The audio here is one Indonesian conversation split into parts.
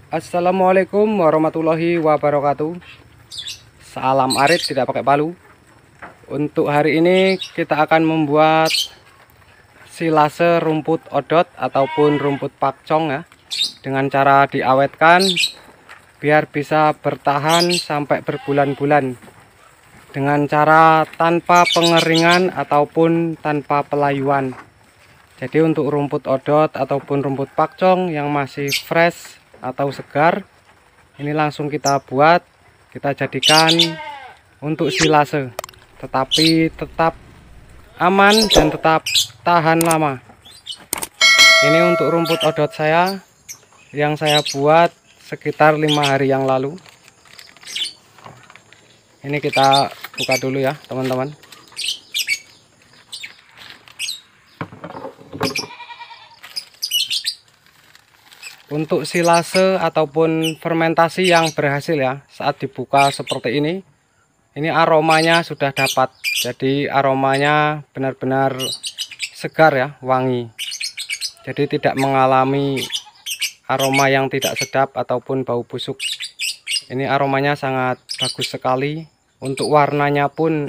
Assalamualaikum warahmatullahi wabarakatuh. Salam arit tidak pakai palu. Untuk hari ini kita akan membuat silase rumput odot ataupun rumput pakcong ya, dengan cara diawetkan biar bisa bertahan sampai berbulan-bulan, dengan cara tanpa pengeringan ataupun tanpa pelayuan. Jadi untuk rumput odot ataupun rumput pakcong yang masih fresh atau segar, ini langsung kita buat, kita jadikan untuk silase, tetapi tetap aman dan tetap tahan lama. Ini untuk rumput odot saya yang saya buat sekitar 5 hari yang lalu. Ini kita buka dulu ya teman-teman. Untuk silase ataupun fermentasi yang berhasil ya, saat dibuka seperti ini aromanya sudah dapat. Jadi aromanya benar-benar segar ya, wangi. Jadi tidak mengalami aroma yang tidak sedap ataupun bau busuk. Ini aromanya sangat bagus sekali. Untuk warnanya pun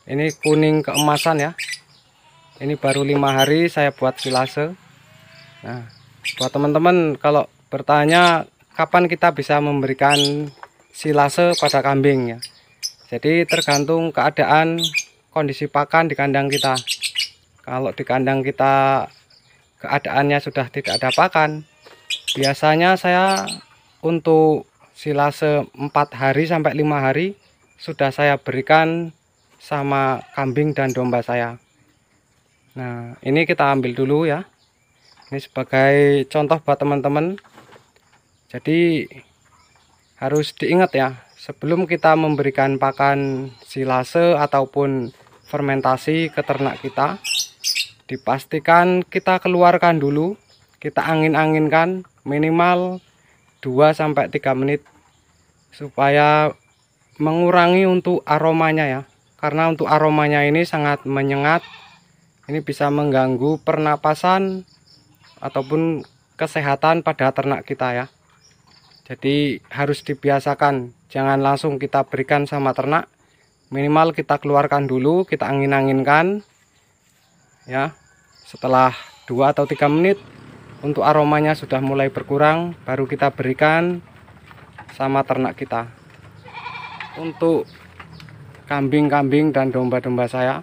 ini kuning keemasan ya. Ini baru 5 hari saya buat silase. Nah, buat teman-teman kalau bertanya kapan kita bisa memberikan silase pada kambing ya, jadi tergantung keadaan kondisi pakan di kandang kita. Kalau di kandang kita keadaannya sudah tidak ada pakan, biasanya saya untuk silase 4 hari sampai 5 hari sudah saya berikan sama kambing dan domba saya. Nah, ini kita ambil dulu ya. Ini sebagai contoh buat teman-teman. Jadi harus diingat ya, sebelum kita memberikan pakan silase ataupun fermentasi ke ternak kita, dipastikan kita keluarkan dulu, kita angin-anginkan minimal 2-3 menit supaya mengurangi untuk aromanya ya. Karena untuk aromanya ini sangat menyengat. Ini bisa mengganggu pernapasan ataupun kesehatan pada ternak kita ya. Jadi harus dibiasakan, jangan langsung kita berikan sama ternak, minimal kita keluarkan dulu, kita angin-anginkan ya. Setelah 2-3 menit untuk aromanya sudah mulai berkurang, baru kita berikan sama ternak kita. Untuk kambing-kambing dan domba-domba saya,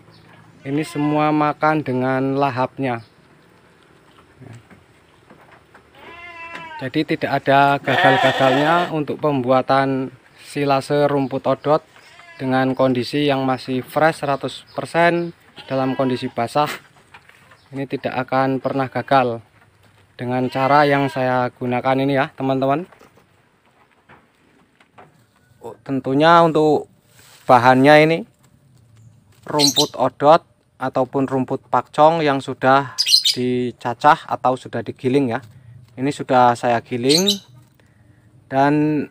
ini semua makan dengan lahapnya. Jadi tidak ada gagal-gagalnya untuk pembuatan silase rumput odot dengan kondisi yang masih fresh 100% dalam kondisi basah. Ini tidak akan pernah gagal dengan cara yang saya gunakan ini ya teman-teman. Tentunya untuk bahannya ini rumput odot ataupun rumput pakcong yang sudah dicacah atau sudah digiling ya. Ini sudah saya giling. Dan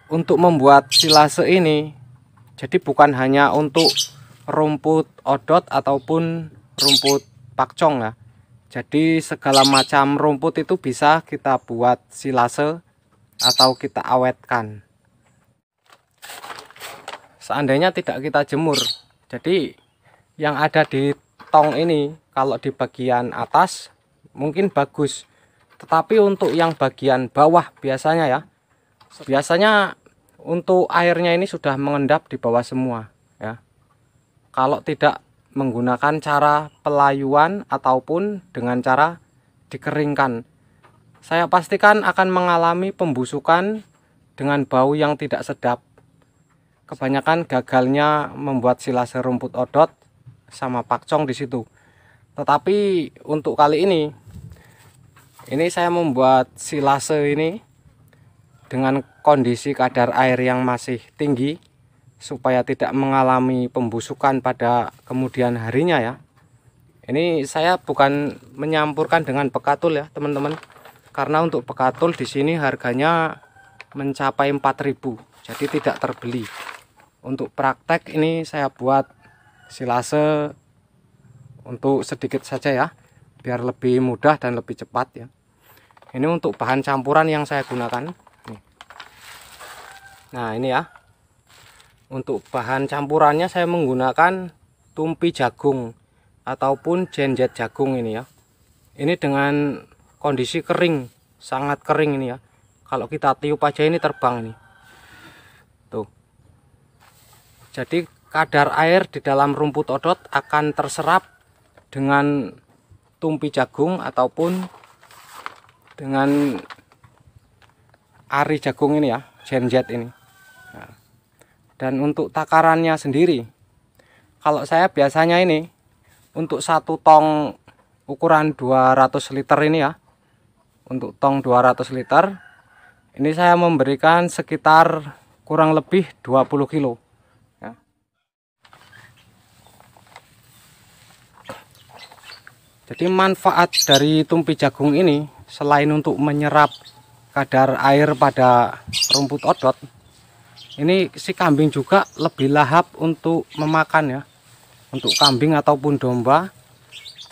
untuk membuat silase ini, jadi bukan hanya untuk rumput odot ataupun rumput pakcong ya. Jadi segala macam rumput itu bisa kita buat silase atau kita awetkan. Seandainya tidak kita jemur, jadi yang ada di tong ini kalau di bagian atas mungkin bagus, tetapi untuk yang bagian bawah biasanya untuk airnya ini sudah mengendap di bawah semua ya. Kalau tidak menggunakan cara pelayuan ataupun dengan cara dikeringkan, saya pastikan akan mengalami pembusukan dengan bau yang tidak sedap. Kebanyakan gagalnya membuat silase rumput odot sama pakcong di situ. Tetapi untuk kali ini saya membuat silase ini dengan kondisi kadar air yang masih tinggi supaya tidak mengalami pembusukan pada kemudian harinya ya. Ini saya bukan menyampurkan dengan bekatul ya teman-teman, karena untuk bekatul di sini harganya mencapai 4.000, jadi tidak terbeli. Untuk praktek ini saya buat silase untuk sedikit saja ya, biar lebih mudah dan lebih cepat ya. Ini untuk bahan campuran yang saya gunakan. Nah ini ya, untuk bahan campurannya saya menggunakan tumpi jagung ataupun jenjet jagung ini ya. Ini dengan kondisi kering, sangat kering ini ya. Kalau kita tiup aja ini terbang ini. Tuh. Jadi kadar air di dalam rumput odot akan terserap dengan tumpi jagung ataupun dengan ari jagung ini ya, jenjet ini. Nah, dan untuk takarannya sendiri, kalau saya biasanya ini untuk satu tong ukuran 200 liter ini ya, untuk tong 200 liter ini saya memberikan sekitar kurang lebih 20 kilo ya. Jadi manfaat dari tumpi jagung ini selain untuk menyerap kadar air pada rumput odot, ini si kambing juga lebih lahap untuk memakan ya. Untuk kambing ataupun domba,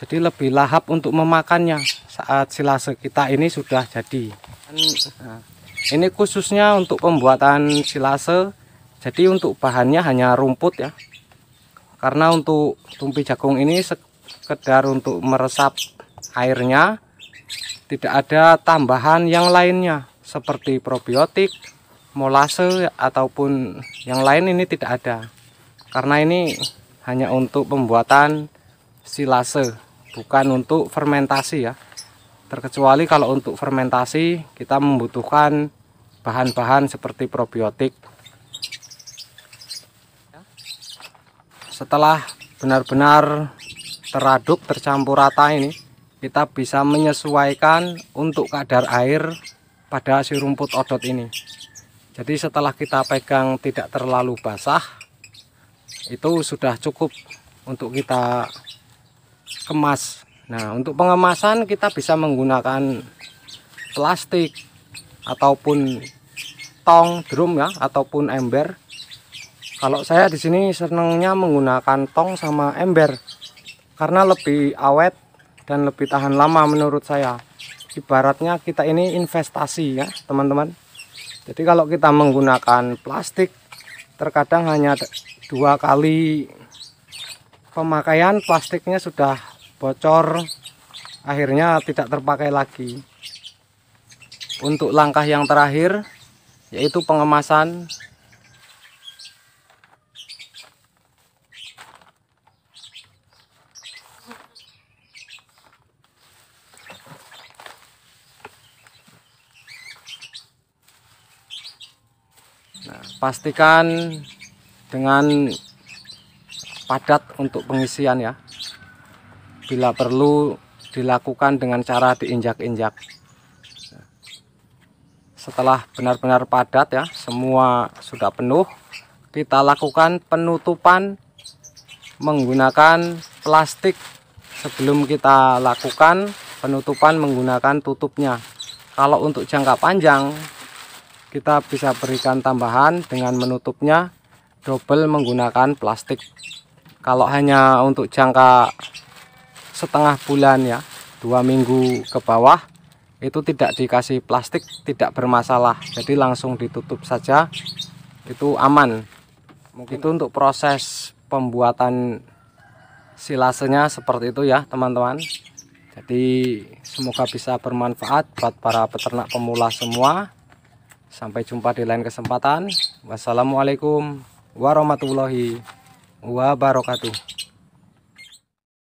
jadi lebih lahap untuk memakannya saat silase kita ini sudah jadi. Nah, ini khususnya untuk pembuatan silase, jadi untuk bahannya hanya rumput ya. Karena untuk tumpi jagung ini sekedar untuk meresap airnya, tidak ada tambahan yang lainnya seperti probiotik, molase ataupun yang lain, ini tidak ada. Karena ini hanya untuk pembuatan silase, bukan untuk fermentasi ya. Terkecuali kalau untuk fermentasi kita membutuhkan bahan-bahan seperti probiotik. Setelah benar-benar teraduk, tercampur rata ini, kita bisa menyesuaikan untuk kadar air pada si rumput odot ini. Jadi setelah kita pegang tidak terlalu basah, itu sudah cukup untuk kita kemas. Nah, untuk pengemasan kita bisa menggunakan plastik ataupun tong, drum ya, ataupun ember. Kalau saya di sini senangnya menggunakan tong sama ember karena lebih awet dan lebih tahan lama menurut saya. Ibaratnya kita ini investasi ya teman-teman. Jadi kalau kita menggunakan plastik, terkadang hanya 2 kali pemakaian plastiknya sudah bocor, akhirnya tidak terpakai lagi. Untuk langkah yang terakhir yaitu pengemasan. Nah, pastikan dengan padat untuk pengisian ya. Bila perlu dilakukan dengan cara diinjak-injak. Setelah benar-benar padat ya, semua sudah penuh, kita lakukan penutupan menggunakan plastik. Sebelum kita lakukan penutupan menggunakan tutupnya. Kalau untuk jangka panjang, kita bisa berikan tambahan dengan menutupnya double menggunakan plastik. Kalau hanya untuk jangka setengah bulan ya, 2 minggu ke bawah, itu tidak dikasih plastik, tidak bermasalah. Jadi langsung ditutup saja, itu aman. Mungkin itu untuk proses pembuatan silasenya seperti itu ya teman-teman. Jadi semoga bisa bermanfaat buat para peternak pemula semua. Sampai jumpa di lain kesempatan. Wassalamualaikum warahmatullahi wabarakatuh.